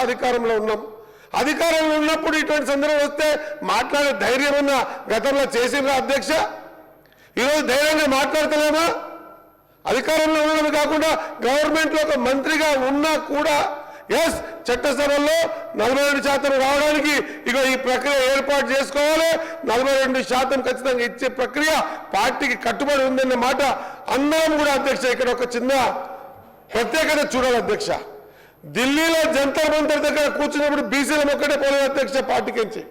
అధికారంలో ఉన్నాం. అధికారంలో ఉన్నప్పుడు ఇటువంటి సందర్భం వస్తే మాట్లాడే ధైర్యం ఉన్న గతంలో చేసిండ్రా అధ్యక్ష? ఈరోజు ధైర్యంగా మాట్లాడతలేమా? అధికారంలో ఉండడమే కాకుండా గవర్నమెంట్లో ఒక మంత్రిగా ఉన్నా కూడా ఎస్ చట్టసభల్లో 42% రావడానికి ఇక ఈ ప్రక్రియ ఏర్పాటు చేసుకోవాలి. 42% ఖచ్చితంగా ఇచ్చే ప్రక్రియ పార్టీకి కట్టుబడి ఉందన్న మాట అందరం కూడా అధ్యక్ష ఇక్కడ ఒక చిన్న ప్రత్యేకత చూడాలి అధ్యక్ష. ఢిల్లీలో జంతర్ మంతర్ దగ్గర కూర్చున్నప్పుడు బీసీల ఒక్కటే పోలేదు అధ్యక్ష, పార్టీకించి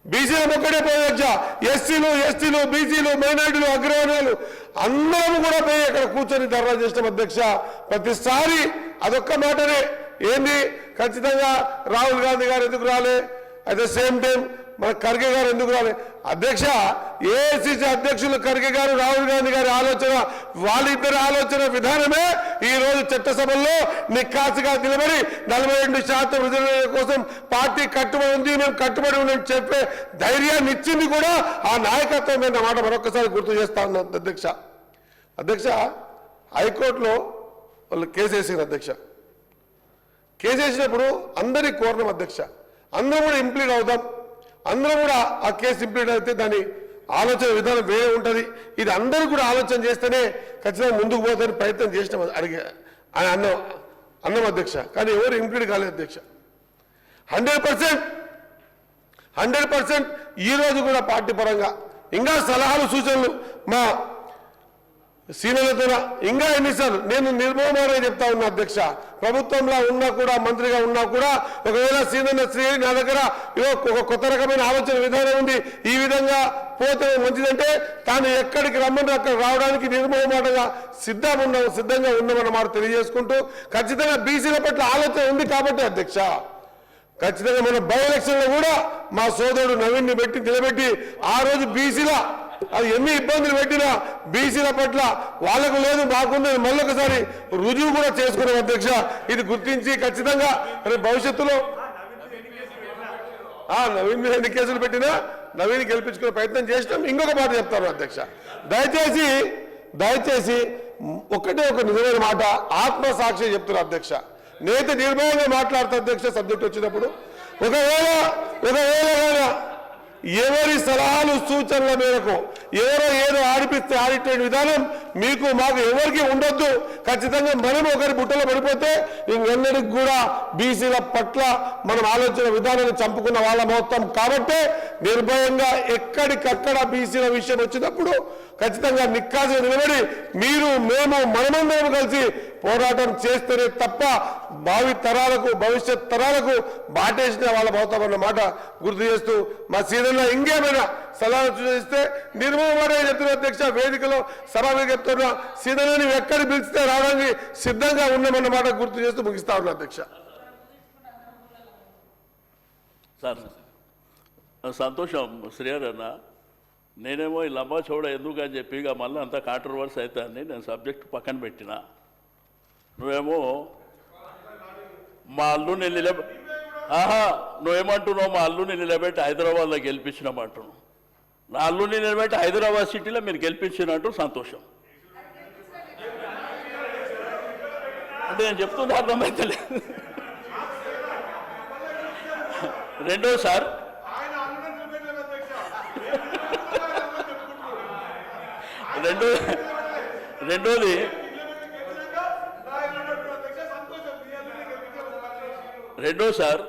బీసీల ఒక్కటే పోయొచ్చ. ఎస్సీలు ఎస్టీలు బీసీలు మైనార్టీలు అగ్రవర్ణాలు అందరం కూడా పోయి అక్కడ కూర్చొని ధర్నా చేసిన అధ్యక్ష. ప్రతిసారి అదొక్క మాటనే ఏంది, ఖచ్చితంగా రాహుల్ గాంధీ గారు ఎందుకు రాలే, అట్ ద సేమ్ టైం మన ఖర్గే గారు ఎందుకు రాలే? అధ్యక్ష, ఏఐసిసి అధ్యక్షులు ఖర్గే గారు రాహుల్ గాంధీ గారి ఆలోచన, వాళ్ళిద్దరి ఆలోచన విధానమే ఈ రోజు చట్టసభల్లో నిక్కాసుగా నిలబడి 42% రిజర్వేషన్ కోసం పార్టీ కట్టుబడి ఉంది, మేము కట్టుబడి ఉన్నాం చెప్పే ధైర్యాన్ని ఇచ్చింది కూడా ఆ నాయకత్వం అన్న మాట మరొకసారి గుర్తు చేస్తా ఉన్నాం అధ్యక్ష. అధ్యక్ష, హైకోర్టులో వాళ్ళు కేసు వేసారు అధ్యక్ష. కేసు వేసినప్పుడు అందరికీ కోరడం అధ్యక్ష, అందరూ కూడా ఇంప్లీడ్ అవుదాం, అందరూ కూడా ఆ కేసు ఇంప్లీడ్ అయితే దాని ఆలోచన విధానం వేరే ఉంటుంది, ఇది అందరూ కూడా ఆలోచన చేస్తేనే ఖచ్చితంగా ముందుకు పోతారని ప్రయత్నం చేసినాం అని అన్నం అధ్యక్ష. కానీ ఎవరు ఇంప్లీడ్ కాలేదు అధ్యక్ష. 100% ఈరోజు కూడా పార్టీ పరంగా ఇంకా సలహాలు సూచనలు మా సీనియర్లతో ఇంకా ఎన్నిసార్లు నేను నిర్మోహంగా చెప్తా ఉన్నా అధ్యక్ష. ప్రభుత్వంలో ఉన్నా కూడా మంత్రిగా ఉన్నా కూడా ఒకవేళ సీనియర్ శ్రీ నా దగ్గర ఒక కొత్త రకమైన ఆలోచన విధానం ఉంది, ఈ విధంగా పోతే మంచిదంటే తాను ఎక్కడికి రమ్మని అక్కడ రావడానికి నిర్మోహమాటంగా సిద్ధంగా ఉన్నామన్నమాట తెలియజేసుకుంటూ, ఖచ్చితంగా బీసీల పట్ల ఆలోచన ఉంది కాబట్టి అధ్యక్ష ఖచ్చితంగా మన బై ఎలక్షన్లో కూడా మా సోదరుడు నవీన్ని పెట్టి నిలబెట్టి ఆ రోజు బీసీల అది ఎన్ని ఇబ్బందులు పెట్టినా బీసీల పట్ల వాళ్ళకు లేదు మాకుందని మళ్ళొకసారి రుజువు కూడా చేసుకున్నాం అధ్యక్ష. ఇది గుర్తించి ఖచ్చితంగా భవిష్యత్తులో నవీన్ మీద ఎన్ని కేసులు పెట్టినా నవీన్ గెలిపించుకునే ప్రయత్నం చేసినాం. ఇంకొక మాట చెప్తాను అధ్యక్ష, దయచేసి ఒక్కటే ఒక నిజమైన మాట ఆత్మసాక్షి చెప్తున్నా అధ్యక్ష. నేత నిర్భయంగా మాట్లాడుతా అధ్యక్ష సబ్జెక్ట్ వచ్చినప్పుడు. ఒకవేళ ఎవరి సలహాలు సూచనల మేరకు ఎవరో ఏదో ఆడిపిస్తే ఆడిటే విధానం మీకు మాకు ఎవరికి ఉండొద్దు. ఖచ్చితంగా మనం ఒకరి బుట్టలో పడిపోతే ఇంకెన్నడికి కూడా బీసీల పట్ల మనం ఆలోచన విధానాన్ని చంపుకున్న వాళ్ళ మొత్తం కాబట్టి నిర్భయంగా ఎక్కడికక్కడ బీసీల విషయం వచ్చినప్పుడు ఖచ్చితంగా నిక్కాసుగా నిలబడి మీరు మేము మనమందరం కలిసి పోరాటం చేస్తేనే తప్ప భావి తరాలకు భవిష్యత్ తరాలకు బాటేసిన వాళ్ళ అవుతామన్న మాట గుర్తు చేస్తూ మా సీనియర్లో ఇంకేమైనా సలహాలు సూచిస్తే నిర్మూలన చెప్తున్న అధ్యక్ష వేదికలో సభగా చెప్తున్నా సీనియర్ని ఎక్కడ పిలిస్తే రావడానికి సిద్ధంగా ఉన్నామన్న మాట గుర్తు చేస్తూ ముగిస్తా ఉన్నా అధ్యక్ష. సార్ సంతోషం శ్రీహరన్న, నేనేమో ఈ లంబా చౌడ ఎందుకు అని చెప్పి ఇక మళ్ళీ అంతా కాంట్రవర్సీ అవుతాయని నేను సబ్జెక్ట్ పక్కన పెట్టిన. నువ్వేమో మా అల్లుని నువ్వేమంటున్నావు మా అల్లుని నిలబెట్టి హైదరాబాద్లో గెలిపించినామంటున్నావు. నా అల్లుని నిలబెట్టి హైదరాబాద్ సిటీలో మీరు గెలిపించినట్టు సంతోషం అంటే నేను చెప్తుంది అర్థమైతే లేదు. రెండోది సార్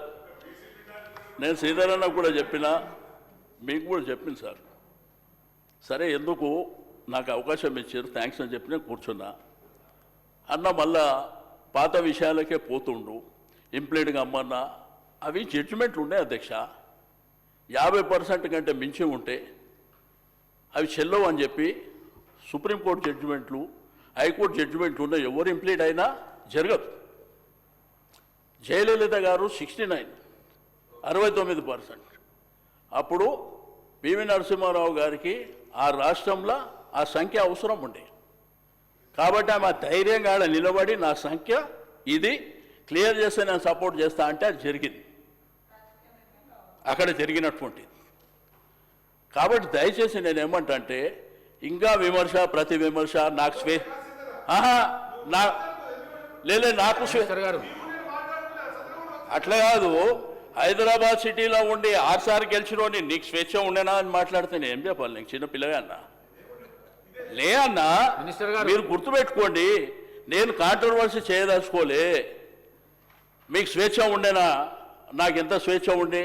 నేను శ్రీధరన్న కూడా చెప్పినా మీకు కూడా చెప్పింది సార్. సరే ఎందుకు నాకు అవకాశం ఇచ్చారు థ్యాంక్స్ అని చెప్పినా కూర్చున్నా అన్న మళ్ళా పాత విషయాలకే పోతుండు ఇంప్లీడ్గా అమ్మన్నా అవి జడ్జిమెంట్లు ఉన్నాయి అధ్యక్ష. 50% కంటే మించి ఉంటే అవి చెల్లవు అని చెప్పి సుప్రీంకోర్టు జడ్జిమెంట్లు హైకోర్టు జడ్జిమెంట్లు ఉన్నాయి. ఎవరు ఇంప్లీడ్ అయినా జరగదు. జయలలిత గారు 69% అప్పుడు పివి నరసింహారావు గారికి ఆ రాష్ట్రంలో ఆ సంఖ్య అవసరం ఉండే కాబట్టి ఆమె ధైర్యంగా నిలబడి నా సంఖ్య ఇది క్లియర్ చేస్తే నేను సపోర్ట్ చేస్తా అంటే అది జరిగింది, అక్కడ జరిగినటువంటిది. కాబట్టి దయచేసి నేను ఏమంటే ఇంకా విమర్శ ప్రతి విమర్శ నాకు నాకు అట్లా కాదు, హైదరాబాద్ సిటీలో ఉండి 6 సార్లు గెలిచినోని నీకు స్వేచ్ఛ ఉండేనా అని మాట్లాడితే నేను ఏం చెప్పాలి? నీకు చిన్న పిల్లగా అన్నా లే అన్నా. మినిస్టర్ గారు మీరు గుర్తుపెట్టుకోండి, నేను కాంట్రవర్సీ చేయదలుచుకోలే. మీకు స్వేచ్ఛ ఉండేనా? నాకు ఎంత స్వేచ్ఛ ఉండే,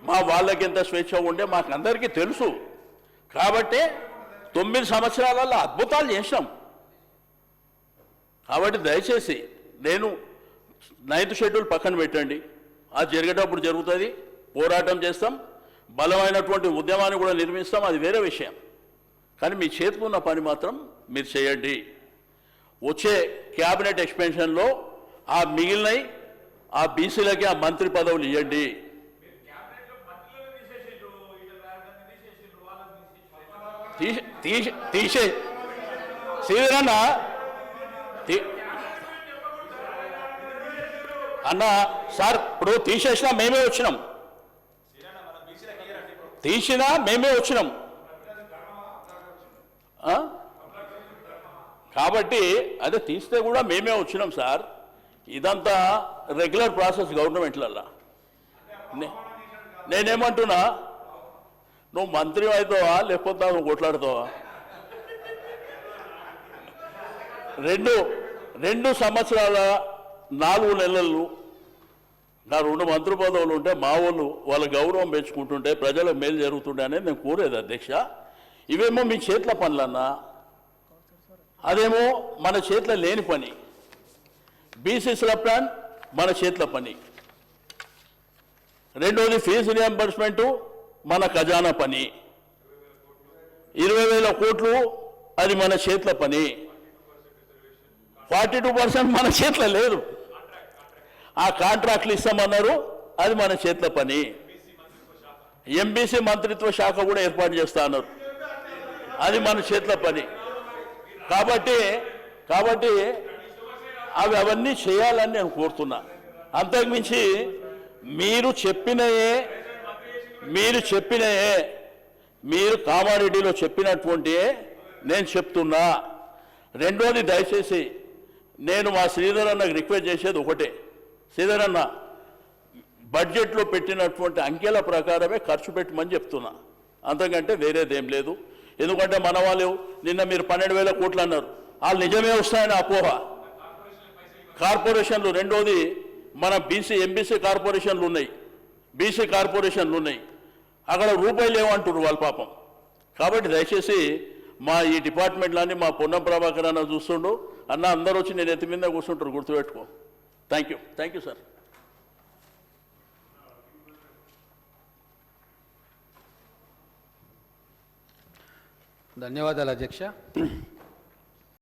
మా వాళ్ళకి ఎంత స్వేచ్ఛ ఉండే మాకు అందరికీ తెలుసు. కాబట్టి 9 సంవత్సరాలలో అద్భుతాలు చేసినాం. కాబట్టి దయచేసి నేను 9th షెడ్యూల్ పక్కన పెట్టండి, అది జరిగేటప్పుడు జరుగుతుంది, పోరాటం చేస్తాం, బలమైనటువంటి ఉద్యమాన్ని కూడా నిర్మిస్తాం, అది వేరే విషయం. కానీ మీ చేతిలో ఉన్న పని మాత్రం మీరు చేయండి. వచ్చే క్యాబినెట్ ఎక్స్పెన్షన్లో ఆ మిగిలినవి ఆ బీసీలకి ఆ మంత్రి పదవులు ఇవ్వండి. తీసే శ్రీధరన్న అన్న సార్, ఇప్పుడు తీసేసినా మేమే వచ్చినాం, తీసినా మేమే వచ్చినాం. కాబట్టి అదే తీస్తే కూడా మేమే వచ్చినాం సార్. ఇదంతా రెగ్యులర్ ప్రాసెస్ గవర్నమెంట్లల్లో. నేనేమంటున్నా, నువ్వు మంత్రి అవుతావా లేకపోతే నువ్వు కొట్లాడుతావా? 2 సంవత్సరాల 4 నెలలు నా 2 మంత్రి పదవులు ఉంటే మా వాళ్ళ గౌరవం పెంచుకుంటుంటే ప్రజలకు మేలు జరుగుతుండే అనేది నేను కోరేది అధ్యక్ష. ఇవేమో మీ చేతుల పనులన్నా, అదేమో మన చేతిలో లేని పని. బీసీసీల ప్లాన్ మన చేతిలో పని. రెండోది ఫీజు రియంబర్స్మెంటు మన ఖజానా పని. 20,000 కోట్లు అది మన చేతిలో పని. 42% మన చేతిలో లేదు. ఆ కాంట్రాక్ట్లు ఇస్తామన్నారు, అది మన చేతిలో పని. ఎంబీసీ మంత్రిత్వ శాఖ కూడా ఏర్పాటు చేస్తా అన్నారు, అది మన చేతిలో పని. కాబట్టి అవన్నీ చేయాలని నేను కోరుతున్నా. అంతకుమించి మీరు చెప్పినయే మీరు కామారెడ్డిలో చెప్పినటువంటి నేను చెప్తున్నా. రెండోది, దయచేసి నేను మా శ్రీధర్ అన్నకు రిక్వెస్ట్ చేసేది ఒకటే, శ్రీధర్ అన్న బడ్జెట్లో పెట్టినటువంటి అంకెల ప్రకారమే ఖర్చు పెట్టమని చెప్తున్నా, అంతకంటే వేరేదేం లేదు. ఎందుకంటే మన వాళ్ళు నిన్న మీరు 12,000 కోట్లు అన్నారు, వాళ్ళు నిజమే వస్తాయని అపోహ. కార్పొరేషన్లు, రెండోది మన ఎంబీసీ కార్పొరేషన్లు ఉన్నాయి, బీసీ కార్పొరేషన్లు ఉన్నాయి, అక్కడ రూపాయలు ఏమంటారు వాళ్ళు పాపం. కాబట్టి దయచేసి మా ఈ డిపార్ట్మెంట్లన్నీ మా పొన్నం ప్రభాకర్ అన్న చూస్తుండు అన్న, అందరూ వచ్చి నేను ఎత్తి మీద కూర్చుంటారు, గుర్తుపెట్టుకో. Thank you sir. ధన్యవాదాలు అధ్యక్ష.